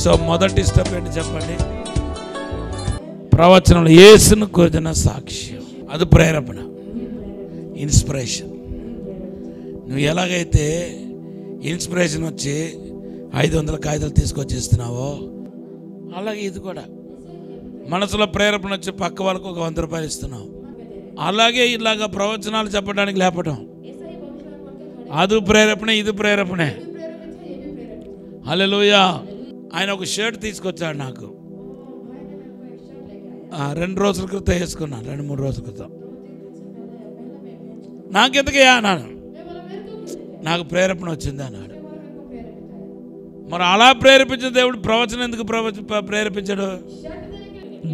So మొదటి step ఏంటి చెప్పండి? ప్రవచనంలో యేసును గురించిన సాక్ష్యం, అది ప్రేరేపణ, ఇన్స్పిరేషన్. నువ్వు ఎలాగైతే ఇన్స్పిరేషన్ వచ్చి 500 కాగితాలు తీసుకొచ్చి ఇస్తున్నావో అలాగే ఇది కూడా మనసులో ప్రేరేపణ వచ్చి పక్క వాళ్ళకు ఒక 100 రూపాయలు ఇస్తున్నావు. అలాగే ఇలాగ ప్రవచనాలు చెప్పడానికి లేపటం, అది ప్రేరేపణ, ఇది ప్రేరేపణే. హల్లెలూయా. ఆయన ఒక షర్ట్ తీసుకొచ్చాడు నాకు, 2 రోజుల క్రితం వేసుకున్నాను, 2-3 రోజుల క్రితం. నాకెందుకయ్యా అన్నాను, నాకు ప్రేరేపణ వచ్చింది అన్నాడు. మరి అలా ప్రేరేపించిన దేవుడు ప్రవచనం ఎందుకు ప్రేరేపించాడు?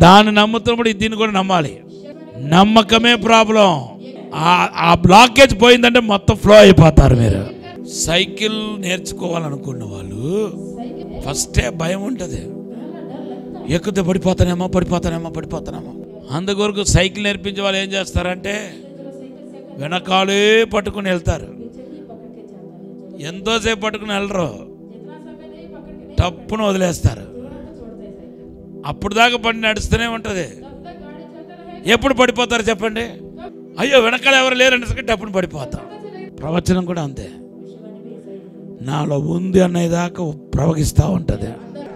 దాన్ని నమ్ముతున్నప్పుడు దీన్ని కూడా నమ్మాలి. నమ్మకమే ప్రాబ్లం. ఆ బ్లాకేజ్ పోయిందంటే మొత్తం ఫ్లో అయిపోతారు. మీరు సైకిల్ నేర్చుకోవాలనుకున్న వాళ్ళు ఫస్టే భయం ఉంటుంది, ఎక్కితే పడిపోతానేమో. అందుకొరకు సైకిల్ నేర్పించే వాళ్ళు ఏం చేస్తారంటే వెనకాలే పట్టుకుని వెళ్తారు. ఎంతోసేపు పట్టుకుని వెళ్ళరు, టప్పును వదిలేస్తారు. అప్పుడు దాకా బండి నడుస్తూనే ఉంటుంది. ఎప్పుడు పడిపోతారు చెప్పండి? అయ్యో వెనకాల ఎవరు లేరనేసరికి టప్పును పడిపోతాం. ప్రవచనం కూడా అంతే, నాలో ఉంది అనేదాకా ప్రవహిస్తూ ఉంటుంది.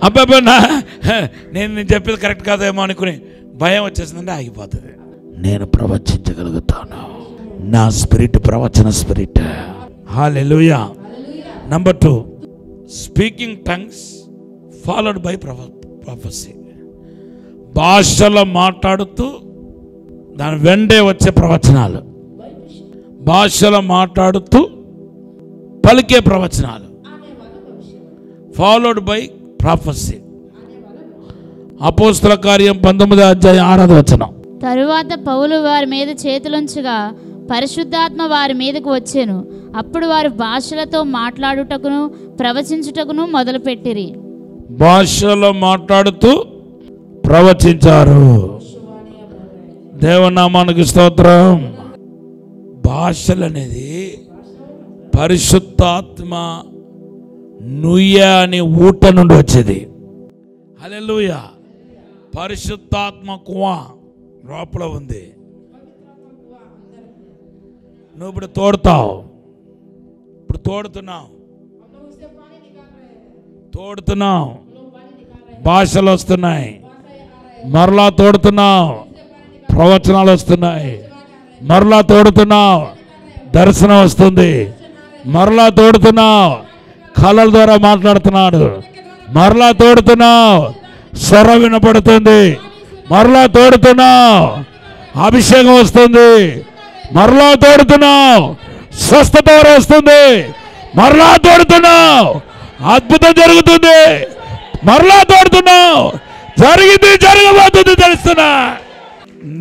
అబ్బాబా నేను చెప్పేది కరెక్ట్ కాదేమో అనుకుని భయం వచ్చేసిందంటే ఆగిపోతుంది. నేను ప్రవచించగలుగుతాను, నా స్పిరిట్ ప్రవచన spirit. Hallelujah. Number 2, speaking tongues followed by ప్రొఫెసీ. భాషలో మాట్లాడుతూ దాని వెంటే వచ్చే ప్రవచనాలు, భాషలో మాట్లాడుతూ పలికే ప్రవచనాలు, ఫాలోడ్ బై ప్రొఫెసీ. అపోస్తల కార్యం 19:6. తరువాత పౌలు వారి మీద చేతులుంచగా పరిశుద్ధాత్మ వారి మీదకు వచ్చెను. అప్పుడు వారు భాషలతో మాట్లాడుటకును ప్రవచించుటకును మొదలుపెట్టిరి. భాషలో మాట్లాడుతూ ప్రవచించారు. దేవనామానికి స్తోత్రం. భాషలు అనేది పరిశుద్ధాత్మ నుయ్య అని ఊట నుండి వచ్చేది. హల్లెలూయా. పరిశుద్ధాత్మ కువా లోపల ఉంది. నువ్వు ఇప్పుడు తోడుతావు, ఇప్పుడు తోడుతున్నావు, భాషలు వస్తున్నాయి, మరలా తోడుతున్నావు, ప్రవచనాలు వస్తున్నాయి, మరలా తోడుతున్నావు, దర్శనం వస్తుంది, మరలా తోడుతున్నావు, కళల ద్వారా మాట్లాడుతున్నాడు, మరలా తోడుతున్నావు, స్వరం వినపడుతుంది, మరలా తోడుతున్నావు, అభిషేకం వస్తుంది, మరలా తోడుతున్నావు, స్వస్థత వస్తుంది, మరలా తోడుతున్నావు, అద్భుతం జరుగుతుంది, మరలా తోడుతున్నావు, జరిగింది, జరగబోతుంది తెలుస్తున్నా.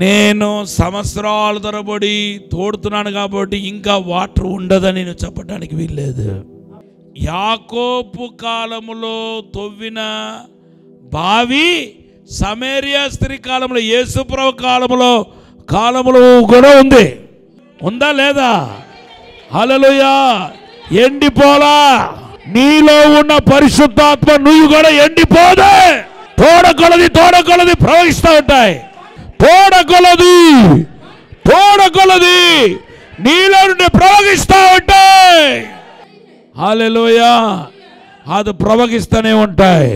నేను సంవత్సరాల తరబడి తోడుతున్నాను కాబట్టి ఇంకా వాటర్ ఉండదని నేను చెప్పడానికి వీల్లేదు. యాకోబు కాలములో తవ్విన బావి సమరియా స్త్రీ కాలంలో, యేసుప్రభు కాలములో కూడా ఉంది. ఉందా లేదా? హల్లెలూయా. ఎండిపోలా. నీలో ఉన్న పరిశుద్ధాత్మ నువ్వు కూడా ఎండిపోదే. తోడకొలది ప్రవహిస్తూ ఉంటాయి. తోడకొలది నీలో నుండి ప్రవహిస్తూ ఉంటాయి. హల్లెలూయా. అది ప్రవహిస్తూనే ఉంటాయి.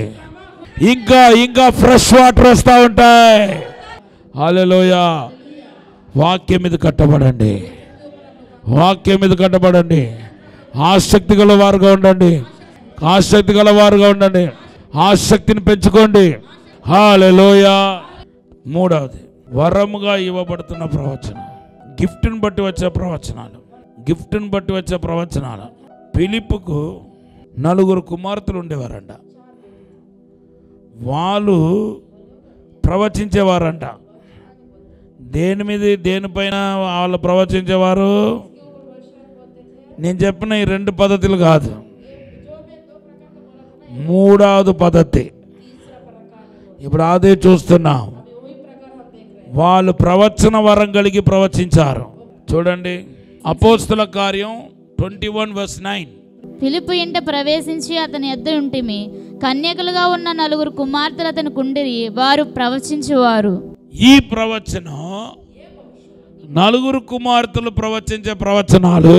ఇంకా ఫ్రెష్ వాటర్ వస్తూ ఉంటాయి. హల్లెలూయా. వాక్యం మీద కట్టబడండి, ఆసక్తి గల వారుగా ఉండండి, ఆసక్తిని పెంచుకోండి. హల్లెలూయా. 3వది వరముగా ఇవ్వబడుతున్న ప్రవచనం, గిఫ్ట్ని బట్టి వచ్చే ప్రవచనాలు. ఫిలిప్పుకు 4 కుమార్తెలు ఉండేవారంట. వాళ్ళు ప్రవచించేవారంట. దేనిపైన వాళ్ళు ప్రవచించేవారు? నేను చెప్పిన ఈ 2 పద్ధతులు కాదు, 3వది పద్ధతి. ఇప్పుడు అదే చూస్తున్నాం. వాళ్ళు ప్రవచన వరం కలిగి ప్రవచించారు. చూడండి, అపోస్తల కార్యం 21:9. ఫిలిప్పు ఇంట ప్రవేశించి అతని యొద్ద ఉంటిమి. కన్యకలుగా ఉన్న 4 కుమార్తెలు అతని కుండిరి, వారు ప్రవచించువారు. ఈ ప్రవచనం 4 కుమార్తెలు ప్రవచించే ప్రవచనాలు,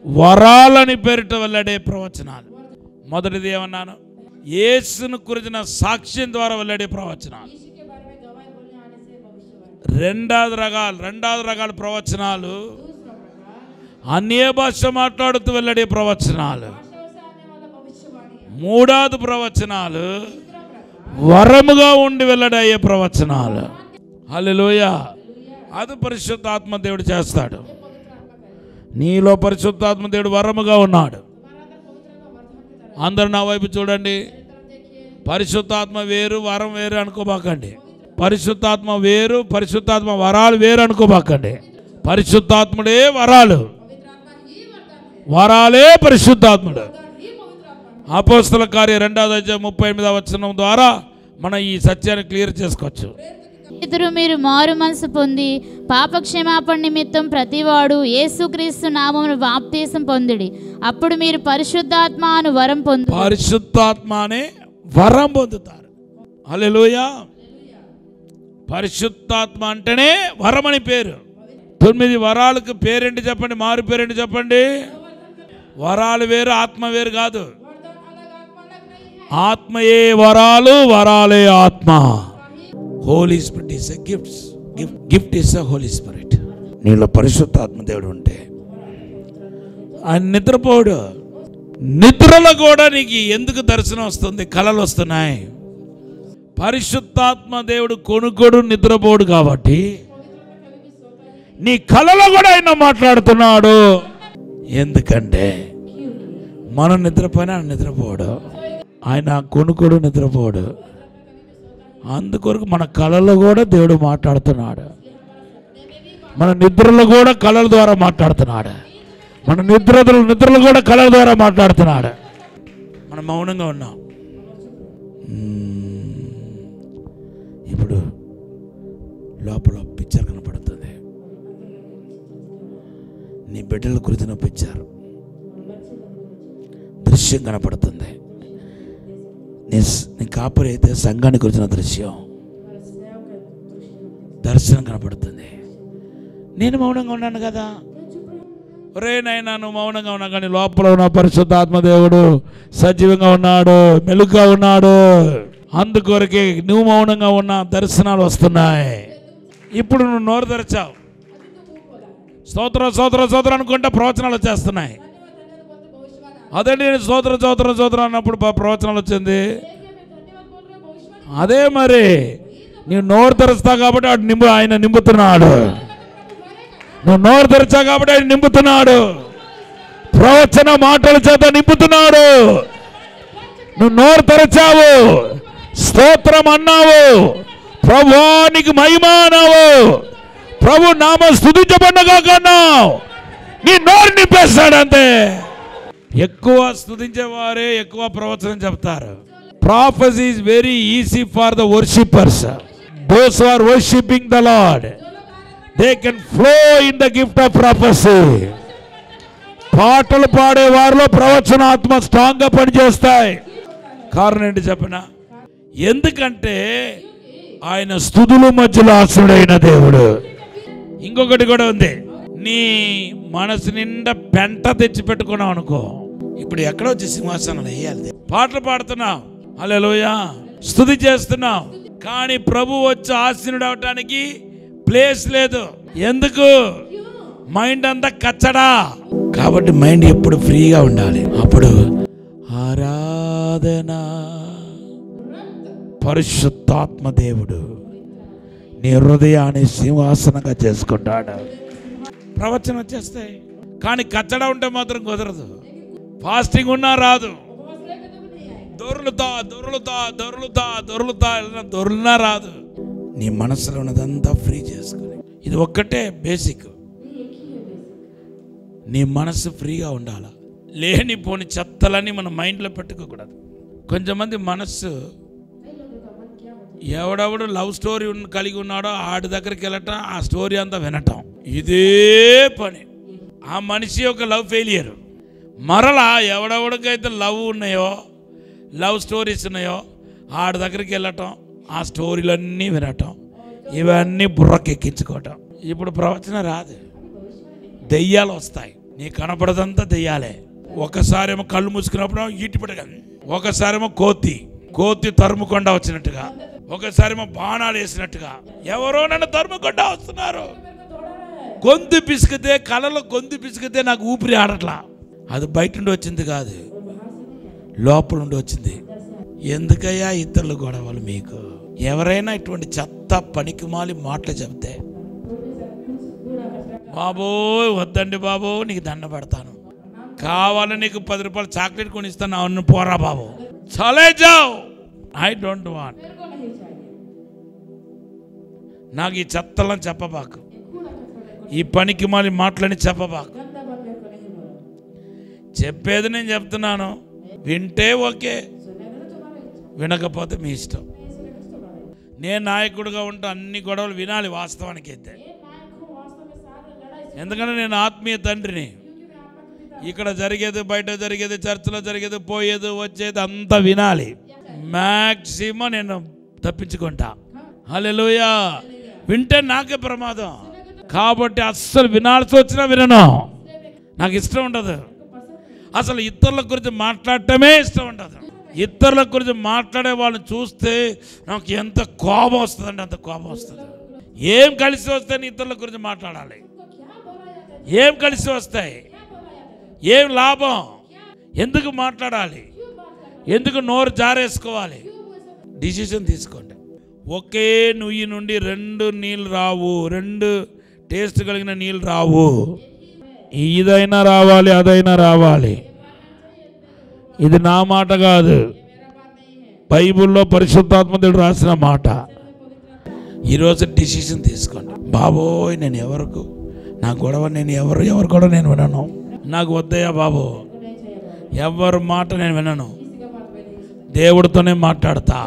వరాలని పేరిట వెల్లడే ప్రవచనాలు. మొదటిది ఏమన్నాను? యేసును గురించిన సాక్ష్యం ద్వారా వెల్లడే ప్రవచనాలు. రెండవది రకాల ప్రవచనాలు అన్య భాష మాట్లాడుతూ వెల్లడే ప్రవచనాలు. మూడవది ప్రవచనాలు వరముగా ఉండి వెల్లడయ్యే ప్రవచనాలు. హల్లెలూయా. అది పరిశుద్ధాత్మ దేవుడు చేస్తాడు. నీలో పరిశుద్ధాత్మ దేవుడు వరముగా ఉన్నాడు. అందరు నా వైపు చూడండి. పరిశుద్ధాత్మ వేరు, వరం వేరు అనుకోబాకండి. పరిశుద్ధాత్మ వేరు, పరిశుద్ధాత్మ వరాలు వేరు అనుకోబాకండి. పరిశుద్ధాత్ముడే వరాలు, వరాలే పరిశుద్ధాత్ముడు. అపోస్తల కార్య 2:38 ద్వారా మనం ఈ సత్యాన్ని క్లియర్ చేసుకోవచ్చు. ఇద్దరు మీరు మారు మనసు పొంది పాపక్షమాపణ నిమిత్తం ప్రతివాడు యేసుక్రీస్తు నామమున బాప్తీసం పొందుడి, అప్పుడు మీరు పరిశుద్ధాత్మ అను వరం పొందుతారు. పరిశుద్ధాత్మ అనే వరం పొందుతారు. హల్లెలూయా. పరిశుద్ధాత్మ అంటేనే వరం అని పేరు. 9 వరాలకు పేరేంటి చెప్పండి, మారు పేరేంటి చెప్పండి. వరాలు వేరు, ఆత్మ వేరు కాదు. ఆత్మయే వరాలు, వరాలే ఆత్మ. Holy spirit is a gift is a holy spirit. నీలో పరిశుద్ధాత్మ దేవుడు ఉంటే ఆయన నిద్రపోడు. నిద్రలో కూడా నీకు ఎందుకు దర్శనం వస్తుంది, కళలు వస్తున్నాయి? పరిశుద్ధాత్మ దేవుడు కొనుగోడు, నిద్రపోడు కాబట్టి నీ కళలో కూడా ఆయన మాట్లాడుతున్నాడు. ఎందుకంటే మనం నిద్రపోయినా ఆయన నిద్రపోడు, ఆయన కొనుగోడు నిద్రపోడు. అందుకొరకు మన కళలో కూడా దేవుడు మాట్లాడుతున్నాడు. మన నిద్రలో కూడా కళల ద్వారా మాట్లాడుతున్నాడు. మన నిద్రలో కూడా కళల ద్వారా మాట్లాడుతున్నాడు. మనం మౌనంగా ఉన్నాం. ఇప్పుడు లోపల పిక్చర్ కనపడుతుంది. నీ బిడ్డల గురించిన పిక్చర్ దృశ్యం కనపడుతుంది. నీ కాపురి అయితే సంఘాన్ని గురించిన దర్శనం కనపడుతుంది. నేను మౌనంగా ఉన్నాను కదా. ఒరే నాయనా, నువ్వు మౌనంగా ఉన్నా కానీ లోపల ఉన్న పరిశుద్ధాత్మ దేవుడు సజీవంగా ఉన్నాడు, మెలుగుగా ఉన్నాడు. అందుకొరకే నువ్వు మౌనంగా ఉన్నా దర్శనాలు వస్తున్నాయి. ఇప్పుడు నువ్వు నోరు తెరచావు, స్తోత్రం స్తోత్రం స్తోత్రం అనుకుంటే ప్రవచనాలు వచ్చేస్తున్నాయి. అదే నేను స్తోత్రం స్తోత్రం స్తోత్రం అన్నప్పుడు ప్రవచనాలు వచ్చింది. అదే మరి నీవు నోరు తెరుస్తావు కాబట్టి ఆయన నింపుతున్నాడు. నువ్వు నోరు తెరిచావు కాబట్టి ఆయన నింపుతున్నాడు. ప్రవచన మాటల చేత నింపుతున్నాడు. నువ్వు నోరు తెరచావు, స్తోత్రం అన్నావు, ప్రభువానికి మహిమ అన్నావు, ప్రభు నామ స్తుతించబడగా కన్నావు. నీ నోరు నింపేస్తాడు అంతే. ఎక్కువ స్తుతించేవారే ఎక్కువ ప్రవచనం చెప్తారు. Prophecy is very easy for the worshippers. Those who are worshipping the Lord, they can flow in the gift of prophecy. పాటలు పాడే వారిలో ప్రవచనాత్మ స్ట్రాంగ్ గా పనిచేస్తాయి. కారణం ఏంటి చెప్పనా? ఎందుకంటే ఆయన స్తుతుల మధ్యలో ఆసనుడైన దేవుడు. ఇంకొకటి కూడా ఉంది. నీ మనసు నిండా పెంట తెచ్చి పెట్టుకున్నావు అనుకో, ఇప్పుడు ఎక్కడో వచ్చి సింహాసనాలు వేయాలి. పాటలు పాడుతున్నావు, హల్లెలూయా, స్తుతి చేస్తున్నావు, కానీ ప్రభు వచ్చి ఆసీనుడు అవటానికి ప్లేస్ లేదు. ఎందుకు? మైండ్ అంతా కచ్చడా. కాబట్టి మైండ్ ఎప్పుడు ఫ్రీగా ఉండాలి. అప్పుడు ఆరాధన. పరిశుద్ధాత్మ దేవుడు నీ హృదయాన్ని సింహాసనంగా చేసుకుంటాడు. ప్రవచనం వచ్చేస్తాయి, కానీ కచ్చడా ఉంటే మాత్రం కుదరదు. ఫాస్టింగ్ ఉన్నా రాదు. దొరులుతా రాదు. నీ మనసులో ఉన్నదంతా ఫ్రీ చేసుకుని, ఇది ఒక్కటే బేసిక్. నీ మనసు ఫ్రీగా ఉండాలి. లేనిపోని చెత్తలని మన మైండ్లో పెట్టుకోకూడదు. కొంచెంమంది మనస్సు ఎవడెవడు లవ్ స్టోరీ కలిగి ఉన్నాడో ఆడి దగ్గరికి వెళ్ళటం, ఆ స్టోరీ అంతా వినటం, ఇదే పని. ఆ మనిషి ఒక లవ్ ఫెయిలియర్, మరలా ఎవడెవడికైతే లవ్ ఉన్నాయో, లవ్ స్టోరీస్ ఉన్నాయో ఆడి దగ్గరికి వెళ్ళటం, ఆ స్టోరీలన్నీ వినటం, ఇవన్నీ బుర్రకెక్కించుకోవటం. ఇప్పుడు ప్రవచనం రాదు, దెయ్యాలు వస్తాయి. నీ కనపడదంతా దెయ్యాలే. ఒకసారేమో కళ్ళు మూసుకున్నప్పుడు ఈటి పడగా, ఒకసారేమో కోతి తరుముకొండ వచ్చినట్టుగా, ఒకసారేమో బాణాలు వేసినట్టుగా ఎవరో నన్ను తరుముకొండ వస్తున్నారు. గొంతు పిసికితే, కళ్ళలో గొంతు పిసికితే నాకు ఊపిరి ఆడట్లా. అది బయట నుండి వచ్చింది కాదు, లోపల నుండి వచ్చింది. ఎందుకయ్యా ఇతరుల గొడవలు మీకు? ఎవరైనా ఇటువంటి చెత్త పనికిమాలి మాటలు చెప్తే, బాబోయ్ వద్దండి బాబో, నీకు దండ పెడతాను, కావాలని నీకు 10 రూపాయలు చాక్లెట్ కొనిస్తాను, అవును పోరా బాబు, చలే జావ్, ఐ డోంట్ వాంట్. నాకు ఈ చెత్తలని చెప్పబాకు, ఈ పనికి మాలి మాటలని చెప్పబాకు. చెప్పేది నేను చెప్తున్నాను, వింటే ఓకే, వినకపోతే మీ ఇష్టం. నేను నాయకుడిగా ఉంటే అన్ని గొడవలు వినాలి వాస్తవానికి అయితే, ఎందుకంటే నేను ఆత్మీయ తండ్రిని. ఇక్కడ జరిగేది, బయట జరిగేది, చర్చలో జరిగేది, పోయేది వచ్చేది అంతా వినాలి. మ్యాక్సిమం నేను తప్పించుకుంటా. హల్లెలూయా. వింటే నాకే ప్రమాదం, కాబట్టి అస్సలు వినాల్సి వచ్చినా వినను. నాకు ఇష్టం ఉండదు, అసలు ఇతరుల గురించి మాట్లాడటమే ఇష్టం ఉండదు. ఇతరుల గురించి మాట్లాడే వాళ్ళని చూస్తే నాకు ఎంత కోపం వస్తుందండి, అంత కోపం వస్తుంది. ఏం కలిసి వస్తే ఇతరుల గురించి మాట్లాడాలి? ఏం కలిసి వస్తాయి? ఏం లాభం? ఎందుకు మాట్లాడాలి? ఎందుకు నోరు జారేసుకోవాలి? డిసిషన్ తీసుకోండి. ఒకే నుయ్యి నుండి 2 నీళ్ళు రావు, 2 టేస్ట్ కలిగిన నీళ్ళు రావు. ఇదైనా రావాలి, అదైనా రావాలి. ఇది నా మాట కాదు, బైబిల్లో పరిశుద్ధాత్మ దేవుడు రాసిన మాట. ఈరోజు డిసిషన్ తీసుకోండి. బాబోయ్ నేను ఎవరికి, నా గొడవ నేను ఎవరు కూడా నేను వినను, నాకు వద్దయ్యా బాబు, ఎవరి మాట నేను వినను, దేవుడితోనే మాట్లాడతా.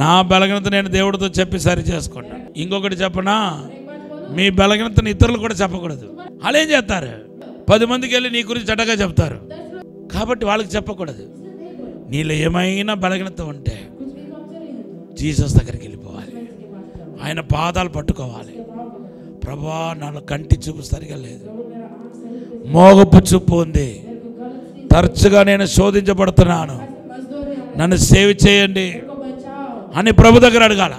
నా బలహీనత నేను దేవుడితో చెప్పి సరి చేసుకుంటా. ఇంకొకటి చెప్పనా, మీ బలహీనతను ఇతరులు కూడా చెప్పకూడదు. వాళ్ళు ఏం చేస్తారు, 10 మందికి వెళ్ళి నీ గురించి చెడ్డగా చెప్తారు, కాబట్టి వాళ్ళకి చెప్పకూడదు. నీలో ఏమైనా బలహీనత ఉంటే జీసస్ దగ్గరికి వెళ్ళిపోవాలి, ఆయన పాదాలు పట్టుకోవాలి. ప్రభా నాలో కంటి చూపు సరిగా లేదు, మోగపు చూపు ఉంది, తరచుగా నేను శోధించబడుతున్నాను, నన్ను సేవ్ చేయండి అని ప్రభు దగ్గర అడగాల.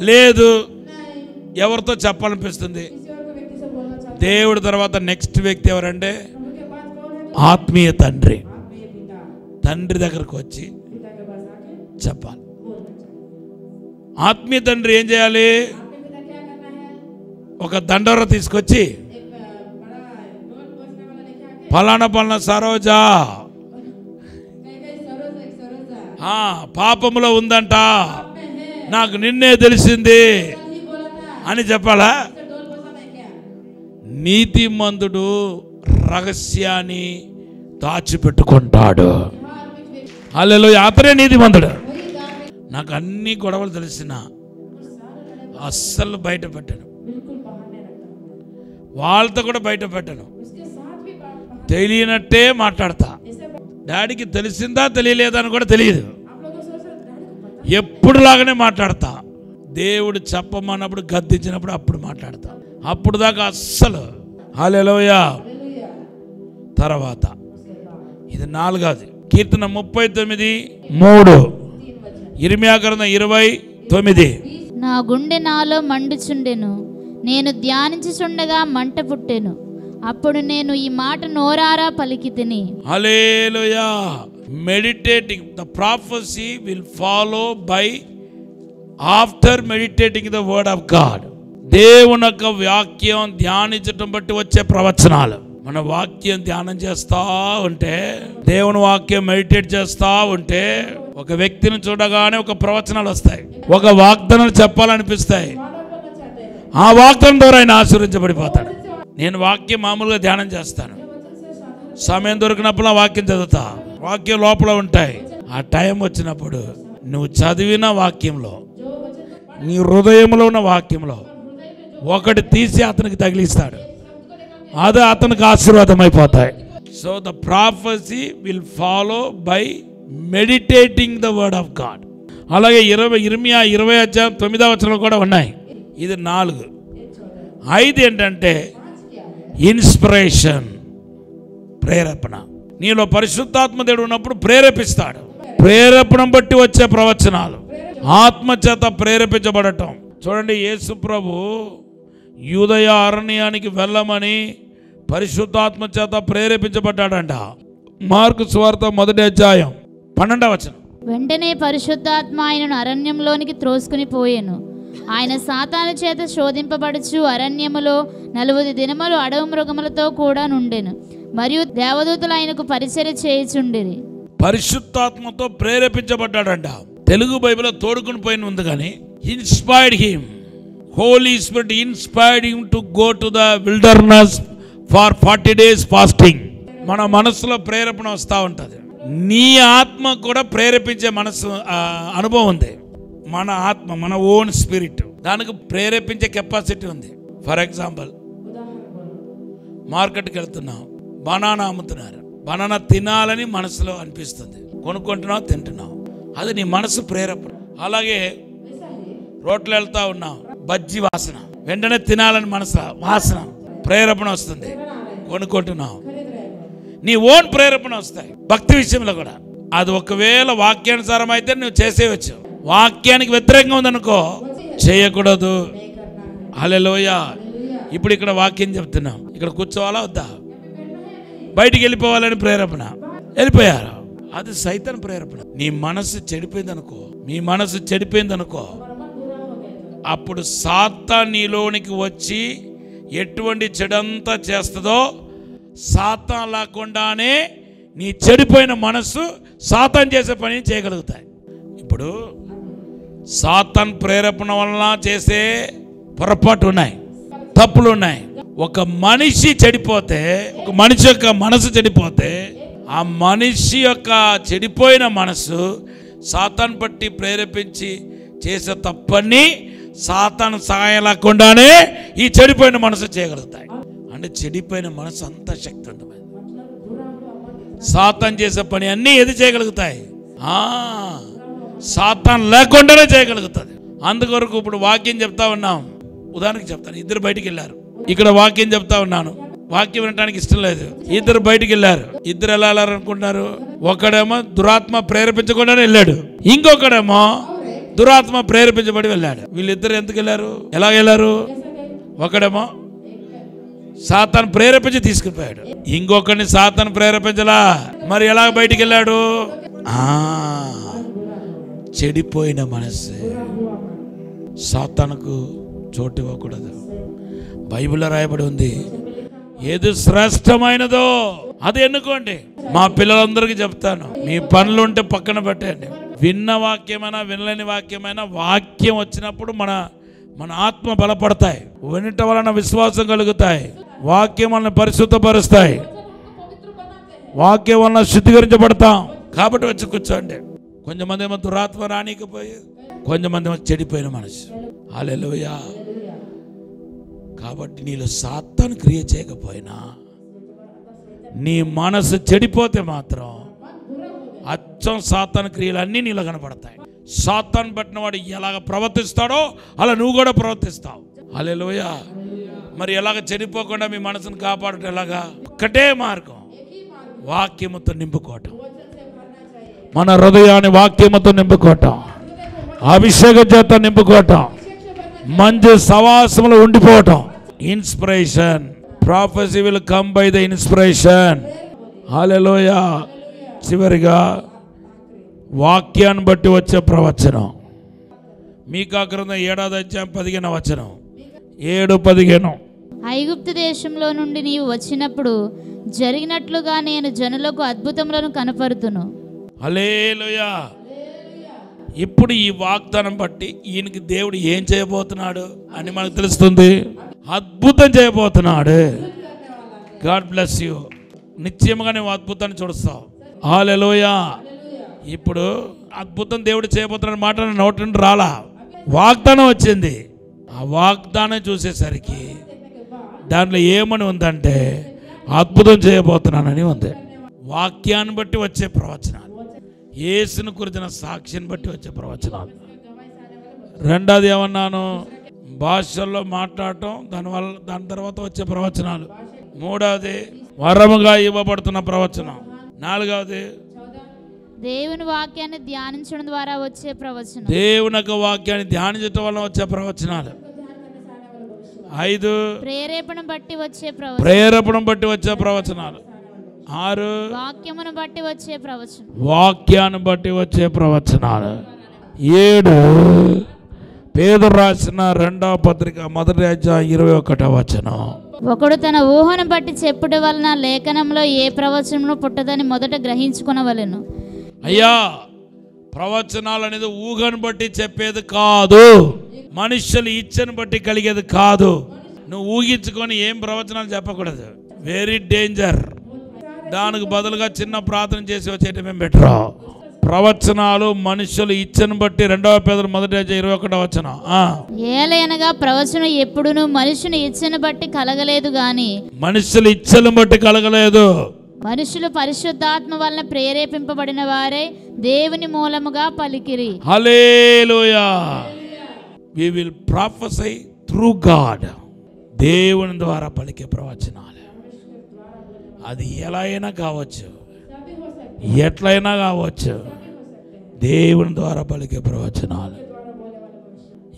లేదు ఎవరితో చెప్పాలనిపిస్తుంది, దేవుడి తర్వాత నెక్స్ట్ వ్యక్తి ఎవరంటే ఆత్మీయ తండ్రి. తండ్రి దగ్గరకు వచ్చి చెప్పాలి. ఆత్మీయ తండ్రి ఏం చేయాలి? ఒక దండోర తీసుకొచ్చి, పలానా సరోజా పాపములో ఉందంట, నాకు నిన్నే తెలిసింది అని చెప్పాలా? నీతిమంతుడు రహస్యాన్ని దాచిపెట్టుకుంటాడు. హల్లెలూయా. అతనే నీతిమంతుడు. నాకు అన్ని గొడవలు తెలిసిన అస్సలు బయట పెట్టను, వాళ్ళతో కూడా బయట పెట్టను, తెలియనట్టే మాట్లాడతా. డాడీకి తెలిసిందా తెలియలేదా అని కూడా తెలియదు, ఎప్పుడు లాగానే మాట్లాడతా. దేవుడు చెప్పమన్నప్పుడు, గద్దించినప్పుడు అప్పుడు మాట్లాడతా, అప్పుడు దాకా అస్సలు. హల్లెలూయా. తర్వాత ఇది 4వది కీర్తన 39:3, ఇర్మియా గ్రంథం 20:9. నా గుండె నాలో మండుచుండెను, నేను ధ్యానించుచుండగా మంట పుట్టెను, అప్పుడు నేను ఈ మాట నోరారా పలికితిని. Hallelujah. Meditating the prophecy will follow by after meditating the word of God. దేవుని యొక్క వాక్యం ధ్యానించటం బట్టి వచ్చే ప్రవచనాలు. మన వాక్యం ధ్యానం చేస్తా ఉంటే, దేవుని వాక్యం మెడిటేట్ చేస్తా ఉంటే, ఒక వ్యక్తిని చూడగానే ఒక ప్రవచనాలు వస్తాయి, ఒక వాగ్దానాలు చెప్పాలనిపిస్తాయి. ఆ వాగ్దానం ద్వారా ఆయన ఆశీర్వదించబడిపోతాడు. నేను వాక్యం మామూలుగా ధ్యానం చేస్తాను, సమయం దొరికినప్పుడు వాక్యం చదువుతా, వాక్యం లోపల ఉంటాయి. ఆ టైం వచ్చినప్పుడు నువ్వు చదివిన వాక్యంలో, నీ హృదయంలో ఉన్న వాక్యంలో ఒకటి తీసి అతనికి తగిలిస్తాడు, అది అతనికి ఆశీర్వాదం అయిపోతాయి. So the prophecy will follow by meditating the word of God. అలాగే ఇర్మియా 20:9 కూడా ఉన్నాయి. ఇది 4. 5 ఏంటంటే ఇన్స్పిరేషన్, ప్రేరేపణ. నీలో పరిశుద్ధాత్మ దేవుడు ఉన్నప్పుడు ప్రేరేపిస్తాడు. ప్రేరేపణ బట్టి వచ్చే ప్రవచనాలు, ఆత్మ చేత ప్రేరేపించబడటం. చూడండి, యేసు ప్రభు యూదయ అరణ్యానికి వెళ్ళమని పరిశుద్ధాత్మ చేత ప్రేరేపించబడ్డాడంట. మార్కు సువార్త 1:12. వెంటనే పరిశుద్ధాత్మ ఆయనను అరణ్యంలోనికి త్రోసుకుని పోయెను. ఆయన సాతాను చేత శోధింపబడుచు అరణ్యములో 40 దినములు అడవి మృగములతో కూడా నుండెను. మరియు దేవదూతలు ఆయనకు పరిచర్య చేయుచుండిరి. పరిశుద్ధాత్మతో ప్రేరేపించబడ్డాడంట. తెలుగు బైబిల్లో తోడుకుని పోయిన ఉంది కానీ inspired him, holy spirit inspired him to go to the wilderness for 40 days fasting. మన మనసులో ప్రేరేపణ వస్తూ ఉంటుంది. నీ ఆత్మ కూడా ప్రేరేపించే మనసు అనుభవం ఉంది. మన ఆత్మ, మన ఓన్ స్పిరిట్, దానికి ప్రేరేపించే కెపాసిటీ ఉంది. ఫర్ ఎగ్జాంపుల్, మార్కెట్కి వెళ్తున్నావు, బనానా అమ్ముతున్నారు. బనానా తినాలని మనసులో అనిపిస్తుంది, కొనుక్కుంటున్నావు, తింటున్నావు. అది నీ మనసు ప్రేరేపణ. అలాగే రోడ్లు వెళ్తా ఉన్నావు, బజ్జీ వాసన, వెంటనే తినాలని మనసు వాసన, ప్రేరేపణ వస్తుంది, కొనుక్కుంటున్నావు. నీ ఓన్ ప్రేరేపణ వస్తాయి. భక్తి విషయంలో కూడా అది ఒకవేళ వాక్యానుసారం అయితే నువ్వు చేసేయచ్చు. వాక్యానికి వ్యతిరేకంగా ఉందనుకో, చేయకూడదు. హల్లెలూయా. ఇప్పుడు ఇక్కడ వాక్యం చెప్తున్నాం, ఇక్కడ కూర్చోవాలా వద్దా, బయటికి వెళ్ళిపోవాలని ప్రేరేపణ, వెళ్ళిపోయారు. అది సైతాన్ ప్రేరేపణ. నీ మనసు చెడిపోయిందనుకో, మీ మనసు చెడిపోయిందనుకో, అప్పుడు సాతాను నీలోనికి వచ్చి ఎటువంటి చెడంతా చేస్తుందో సాతాను లేకుండానే నీ చెడిపోయిన మనసు సాతాను చేసే పని చేయగలుగుతాయి. ఇప్పుడు సాతాను ప్రేరేపణ వలన చేసే పొరపాటు ఉన్నాయి, తప్పులు ఉన్నాయి. ఒక మనిషి చెడిపోతే, ఒక మనిషి యొక్క మనసు చెడిపోతే, ఆ మనిషి యొక్క చెడిపోయిన మనసు సాతాను పట్టి ప్రేరేపించి చేసే తప్పని సాతాను సహాయం లేకుండానే ఈ చెడిపోయిన మనసు చేయగలుగుతాయి. అంటే చెడిపోయిన మనసు అంత శక్తివంతమైనది. సాతాను చేసే పని అన్నీ ఏది చేయగలుగుతాయి, సాతాను లేకుండానే చేయగలుగుతుంది. అందుకొరకు ఇప్పుడు వాక్యం చెప్తా ఉన్నాం. ఉదాహరణకి చెప్తాను, ఇద్దరు బయటికి వెళ్ళారు. ఇక్కడ వాక్యం చెప్తా ఉన్నాను, వాక్యం వినడానికి ఇష్టం లేదు, ఇద్దరు బయటికి వెళ్ళారు. ఇద్దరు ఎలా వెళ్ళారనుకుంటున్నారు? ఒకడేమో దురాత్మ ప్రేరేపించకుండానే వెళ్ళాడు, ఇంకొకడేమో దురాత్మ ప్రేరేపించబడి వెళ్ళాడు. వీళ్ళిద్దరు ఎందుకు వెళ్ళారు, ఎలా వెళ్ళారు? ఒకడేమో సాతాను ప్రేరేపించి తీసుకుపోయాడు, ఇంకొకరిని సాతాను ప్రేరేపించలా. మరి ఎలా బయటికి వెళ్ళాడు? చెడిపోయిన మనసు. సాతానుకు చోటు ఇవ్వకూడదు. బైబిల్లో రాయబడి ఉంది, ఏది శ్రేష్టమైనదో అది ఎన్నుకోండి. మా పిల్లలందరికీ చెప్తాను, మీ పనులు ఉంటే పక్కన పెట్టండి. విన్న వాక్యమైనా వినలేని వాక్యమైనా, వాక్యం వచ్చినప్పుడు మన ఆత్మ బలపడతాయి, వినటం వలన విశ్వాసం కలుగుతాయి, వాక్యం వలన పరిశుద్ధపరుస్తాయి, వాక్యం వలన శుద్ధీకరించబడతాం. కాబట్టి వచ్చి కూర్చోండి. కొంతమంది ఏమో దురాత్మ రానికపోయి, కొంతమంది ఏమో చెడిపోయిన మనసు. హల్లెలూయా. కాబట్టి నీలో సాతాను క్రియ చేయకపోయినా, నీ మనసు చెడిపోతే మాత్రం అచ్చం సాతాను క్రియలు అన్నీ నీలో కనపడతాయి. సాతాను పట్టిన వాడు ఎలాగ ప్రవర్తిస్తాడో అలా నువ్వు కూడా ప్రవర్తిస్తావు. హల్లెలూయా. మరి ఎలాగ చెడిపోకుండా మీ మనసును కాపాడటం ఎలాగా? ఒక్కటే మార్గం, వాక్యముతో నింపుకోవటం. మన హృదయాన్ని వాక్యముతో నింపుకోవటం, అభిషేక చేత నింపుకోవటం, మంచి సవాసంలో ఉండిపోవటం. Inspiration, prophecy will come by the inspiration. Hallelujah. చివరిగా వాక్యాన్ని బట్టి వచ్చే ప్రవచనం. మీకా గ్రంథం 7:15. 7:15. ఐగుప్తు దేశంలో నుండి నీవు వచ్చినప్పుడు జరిగినట్లుగా నేను జనులకు అద్భుతములను కనపరుతును. హల్లెలూయా. ఇప్పుడు ఈ వాగ్దానం బట్టి ఈయనకి దేవుడు ఏం చేయబోతున్నాడు అని మనకు తెలుస్తుంది. అద్భుతం చేయబోతున్నాడు. God bless you. నిశ్చయముగా నువ్వు అద్భుతాన్ని చూస్తావు. హల్లెలూయా. ఇప్పుడు అద్భుతం దేవుడు చేయబోతున్న మాట నోటి నుండి రాలా, వాగ్దానం వచ్చింది. ఆ వాగ్దానం చూసేసరికి దాంట్లో ఏమని ఉందంటే, అద్భుతం చేయబోతున్నానని ఉంది. వాక్యాన్ని బట్టి వచ్చే ప్రవచనాలు, యేసుని గురించిన సాక్ష్యాన్ని బట్టి వచ్చే ప్రవచనాలు. రెండోది ఏమన్నాను? భాషల్లో మాట్లాడటం, దాని తర్వాత వచ్చే ప్రవచనాలు. మూడవది వరముగా ఇవ్వబడుతున్న ప్రవచనం. నాలుగవది దేవుని వాక్యాన్ని ధ్యానించడం ద్వారా వచ్చే ప్రవచనం. దేవుని యొక్క వాక్యాన్ని ధ్యానించడం వల్ల వచ్చే ప్రవచనాలు. 5 ప్రేరేపణ బట్టి వచ్చే ప్రవచనాలు. 6 వాక్యమును బట్టి వచ్చే ప్రవచనం. వాక్యాన్ని బట్టి వచ్చే ప్రవచనాలు. 7 పేతురు రాసిన 2వ పత్రిక 1వ అధ్యాయం 21వ వచనం. ఒకడు తన ఊహను బట్టి చెప్పుట వలన లేఖనంలో ఏ ప్రవచనము పుట్టదని మొదట గ్రహించుకొనవలెను. అయ్యా, ప్రవచనాలు అనేది ఊహను బట్టి చెప్పేది కాదు, మనుషులు ఇచ్చని బట్టి కలిగేది కాదు. నువ్వు ఊహించుకొని ఏం ప్రవచనాలు చెప్పకూడదు. Very danger. దానికి బదులుగా చిన్న ప్రార్థన చేసి వచ్చేటమే బెటర్. ప్రవచనాలు మనుషులు ఇచ్చని బట్టి 2వ పేతురు 1వ అధ్యాయం 21వ వచనం. ఏలయనగా ప్రవచనం ఎప్పుడును మనుషుని ఇచ్చను బట్టి కలగలేదు గాని, మనుషులు ఇచ్చను బట్టి కలగలేదు. మనుషులు పరిశుద్ధాత్మ వలన ప్రేరేపింపబడిన వారే దేవుని మూలముగా పలికిరి. హల్లెలూయా. We will prophesy through God. దేవుని ద్వారా పలికే ప్రవచనాలు. అది ఎలా అయినా కావచ్చు, ఎట్లయినా కావచ్చు, దేవుని ద్వారా పలికే ప్రవచనాలు.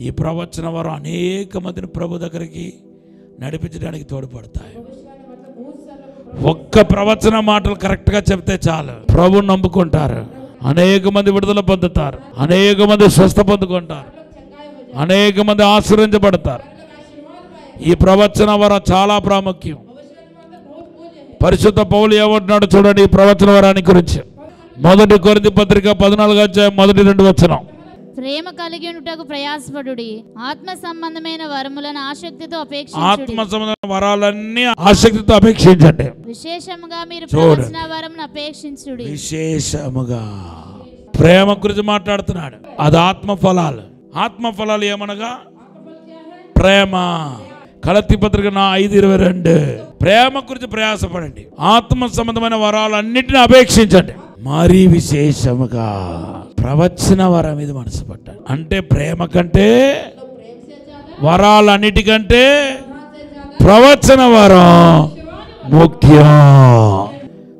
ఈ ప్రవచన వారు అనేక మందిని ప్రభు దగ్గరికి నడిపించడానికి తోడ్పడతాయి. ఒక్క ప్రవచన మాటలు కరెక్ట్గా చెప్తే చాలు, ప్రభుని నమ్ముకుంటారు. అనేక మంది విడుదల పొందుతారు, అనేక మంది స్వస్థ పొందుకుంటారు, అనేక మంది ఆశీర్వదించబడతారు. ఈ ప్రవచన వరం చాలా ప్రాముఖ్యం. పరిశుద్ధ పౌలు ఏమంటున్నాడు చూడండి ఈ ప్రవచన వరాన్ని గురించి. 1 కొరింథీ పత్రిక 14వ అధ్యాయం 1-2 వచనం. ప్రేమ కలిగి ఉండుటకు ప్రయాసపడుడి, ఆత్మ సంబంధమైన వరములను ఆసక్తితో అపేక్షించుడి. ఆత్మ సంబంధమైన వరాలన్నీ ఆసక్తితో అపేక్షించండి. విశేషముగా మీరు ప్రవచన వరమును అపేక్షించుడి. విశేషముగా ప్రేమ గురించి మాట్లాడుతున్నాడు. అది ఆత్మ ఫలాలు. ఆత్మ ఫలాలు ఏమనగా ప్రేమ. గలతీ పత్రిక 5:22. ప్రేమ గురించి ప్రయాసపడండి, ఆత్మ సంబంధమైన వరాలన్నిటిని అపేక్షించండి. మరీ విశేషముగా ప్రవచన వరం మీద మనసు పట్టాలి. అంటే ప్రేమ కంటే, వరాలన్నిటికంటే ప్రవచన వరం ముఖ్యం.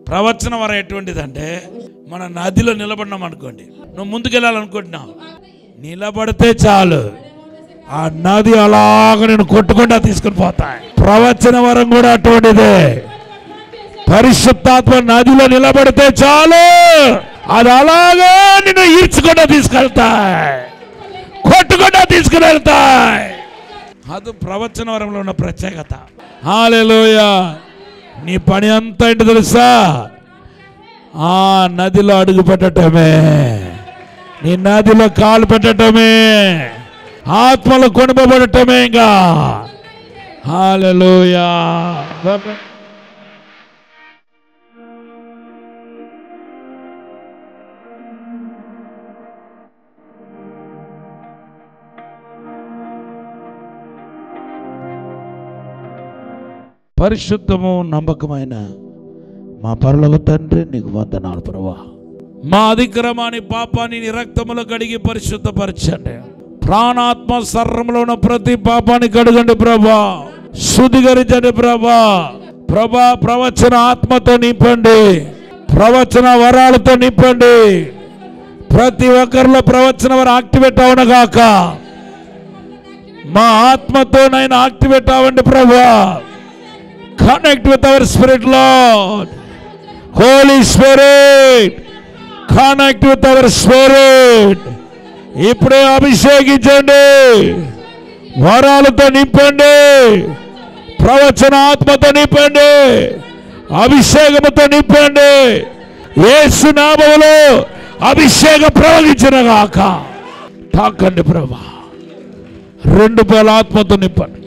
ప్రవచన వరం ఎటువంటిదంటే, మన నదిలో నిలబడినాం అనుకోండి, నువ్వు ముందుకెళ్ళాలనుకుంటున్నావు, నిలబడితే చాలు ఆ నది అలాగ నేను కొట్టుకుండా తీసుకుని పోతాయి. ప్రవచన వరం కూడా అటువంటిదే. పరిశుద్ధాత్మ నదిలో నిలబడితే చాలు, అది అలాగే నిన్ను ఈడ్చుకుండా తీసుకెళ్తాయి, కొట్టుకుండా తీసుకుని వెళ్తాయి. అది ప్రవచన వరంలో ఉన్న ప్రత్యేకత. హల్లెలూయా. నీ పని అంతా ఏంటి తెలుసా? ఆ నదిలో అడుగు పెట్టటమే, నీ నదిలో కాలు పెట్టటమే, ఆత్మలో కొనబడటమే. ఇంకా హల్లెలూయా. పరిశుద్ధము నమ్మకమైన మా పరలోక తండ్రి, నీకు వందనాలు ప్రభువా. మా అతిక్రమాన్ని పాపాన్ని నీ రక్తములో కడిగి పరిశుద్ధపరచండి. ప్రాణాత్మ శరీరంలో ఉన్న ప్రతి పాపాన్ని కడగండి ప్రభా, శుద్ధీకరించండి ప్రభా. ప్రభా, ప్రవచన ఆత్మతో నింపండి, ప్రవచన వరాలతో నింపండి. ప్రతి ఒక్కరిలో ప్రవచన వరం యాక్టివేట్ అవునగాక. మా ఆత్మతోనైనా యాక్టివేట్ అవ్వండి ప్రభా. Connect with our spirit, Lord. Holy Spirit, connect with our spirit. ఇప్పుడే అభిషేకించండి, వరాలతో నింపండి, ప్రవచన ఆత్మతో నింపండి, అభిషేకముతో నింపండి. యేసు నామములో అభిషేకం ప్రవహించునుగాక. తాకండి ప్రభా. 2 పాల ఆత్మతో నింపండి,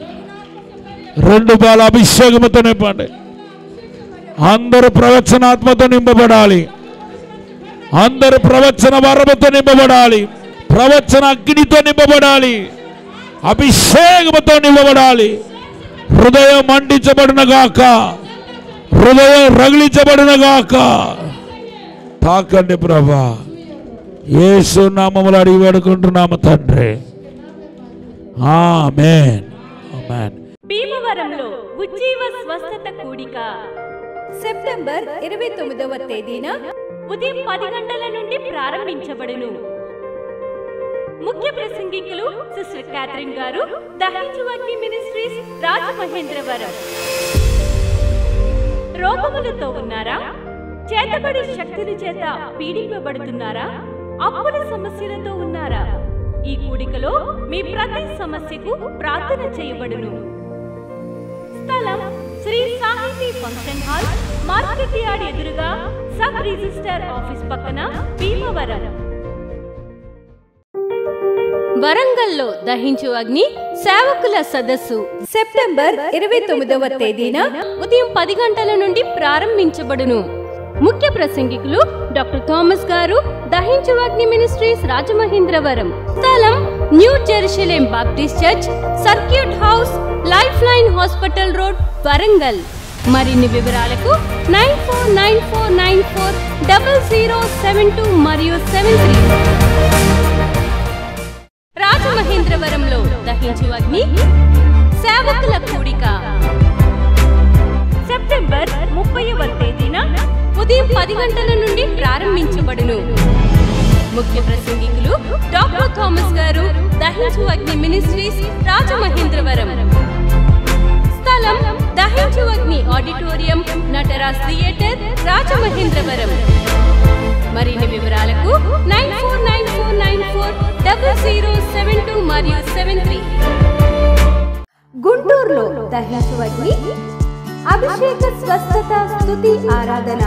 2 పాల అభిషేకముతో నింపండి. అందరూ ప్రవచనాత్మతో నింపబడాలి, అందరూ ప్రవచన వరముతో నింపబడాలి, ప్రవచన అగ్నితో నింపబడాలి, అభిషేకముతో నింపబడాలి. హృదయం మండించబడును గాక, హృదయం రగిలించబడిన గాక. తాకండి ప్రభా, యేసు నామములో అడిగి వేడుకుంటున్నాము తండ్రి. ఆమేన్. ఆమేన్. భీమవరంలో ఉజ్జీవ స్వస్థత కూడిక సెప్టెంబర్ 29వ తేదీన ఉదయం 10 గంటల నుండి ప్రారంభించబడును. ముఖ్య ప్రసంగికులు సిస్టర్ క్యాథరిన్ గారు, దహించు అగ్ని మినిస్ట్రీస్, రాజమహేంద్రవరం. రోగములతో ఉన్నారా? చేతబడి శక్తుల చేత పీడింపబడుతున్నారా? అప్పుల సమస్యలతో ఉన్నారా? ఈ కూడికలో మీ ప్రతి సమస్యకు ప్రార్థన చేయబడును. స్థలం శ్రీ సాహితీ ఫంక్షన్ హాల్, మార్కెట్ యార్డ్ ఎదురుగా, సబ్ రిజిస్టర్ ఆఫీస్ పక్కన, భీమవరం. వరంగల్లో దహించు అగ్ని సేవకుల సదస్సు సెప్టెంబర్ 29వ తేదీన ఉదయం 10 గంటల నుండి ప్రారంభించబడును. ముఖ్య ప్రసంగికులు డాక్టర్ థామస్ గారు, దహించు అగ్ని మినిస్ట్రీస్, రాజమహేంద్రవరం. స్థలం new Jerusalem Baptist church, circuit house, life line hospital road, Warangal. మరిన్ని వివరాలకు 9494940072 మరియు 73. రాజమహేంద్రవరంలో దహించు అగ్ని సేవకుల కూడిక సెప్టెంబర్ 30వ తేదీన ఉదయం 10 గంటల నుండి ప్రారంభించబడును. ముఖ్య ప్రసంగికులు డాక్టర్ థామస్ గారు, దహించు అగ్ని మినిస్ట్రీస్, రాజమహేంద్రవరం. స్థలం దహించు అగ్ని ఆడిటోరియం, నటరాజ్ థియేటర్, రాజమహేంద్రవరం. మరిన్ని వివరాలకు 9494940072 మరియు 73. గుంటూరులో దహించు అగ్ని అభిషేక స్వస్థత స్తుతి ఆరాధన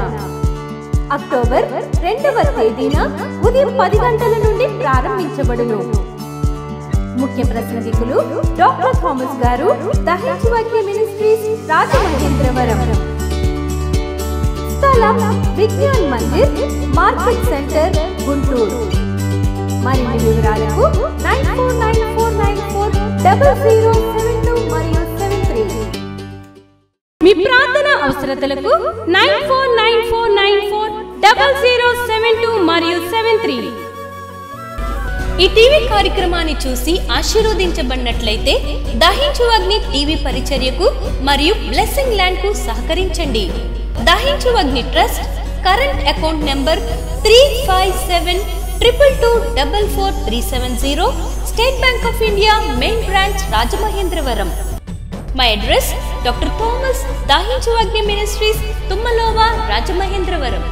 అక్టోబర్ 2వ తేదీన ఉదయం 10 గంటల నుండి ప్రారంభించబడును. ముఖ్య ప్రసంగికులు డాక్టర్ థామస్ గారు, దహించు అగ్ని మినిస్ట్రీస్, రాజమహేంద్రవరం. స్థలం విజ్ఞాన్ మందిర్, మార్కెట్ సెంటర్, గుంటూరు. మరిన్ని వివరాలకు 9494940072 మరియు 73. మీ ప్రార్థన అవసరతలకు 9494940072 మరియు 73. ఈ టీవీ కార్యక్రమాన్ని చూసి ఆశీర్వదించబడినట్లయితే దహించు అగ్ని టీవీ పరిచర్యకు మరియు బ్లెస్సింగ్ ల్యాండ్ కు సహకరించండి. దహించు అగ్ని trust current account number 357222444370, State Bank of India, main branch, Rajamahendravaram. My address doctor Thomas, దహించు అగ్ని మినిస్ట్రీస్, తుమ్మలోవా, రాజమహేంద్రవరం.